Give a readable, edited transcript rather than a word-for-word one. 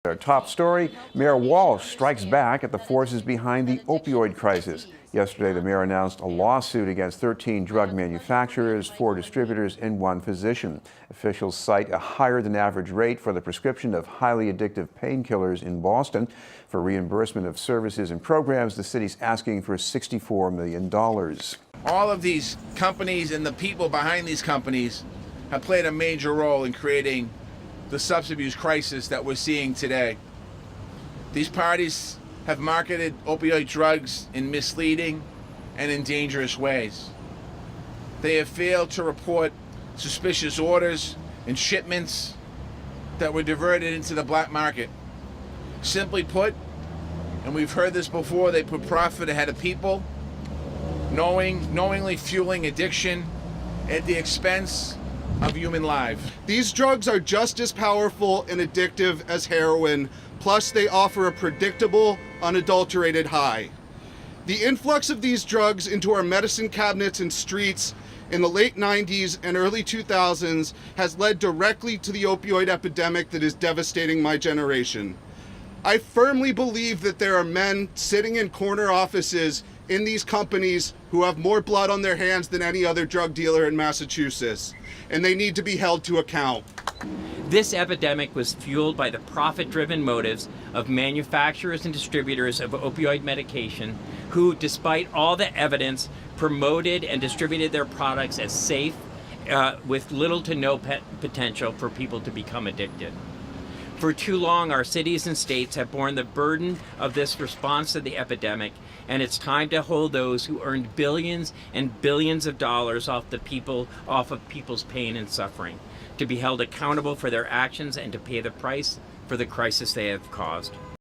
Our top story, Mayor Walsh strikes back at the forces behind the opioid crisis. Yesterday, the mayor announced a lawsuit against 13 drug manufacturers, 4 distributors, and 1 physician. Officials cite a higher than average rate for the prescription of highly addictive painkillers in Boston. For reimbursement of services and programs, the city's asking for $64 million. All of these companies and the people behind these companies have played a major role in creating the substance abuse crisis that we're seeing today. These parties have marketed opioid drugs in misleading and in dangerous ways. They have failed to report suspicious orders and shipments that were diverted into the black market. Simply put, and we've heard this before, they put profit ahead of people, knowingly fueling addiction at the expense of human life. These drugs are just as powerful and addictive as heroin, plus they offer a predictable, unadulterated high. The influx of these drugs into our medicine cabinets and streets in the late 90s and early 2000s has led directly to the opioid epidemic that is devastating my generation. I firmly believe that there are men sitting in corner offices in these companies who have more blood on their hands than any other drug dealer in Massachusetts, and they need to be held to account. This epidemic was fueled by the profit-driven motives of manufacturers and distributors of opioid medication who, despite all the evidence, promoted and distributed their products as safe with little to no potential for people to become addicted. For too long, our cities and states have borne the burden of this response to the epidemic, and it's time to hold those who earned billions and billions of dollars off of people's pain and suffering, to be held accountable for their actions and to pay the price for the crisis they have caused.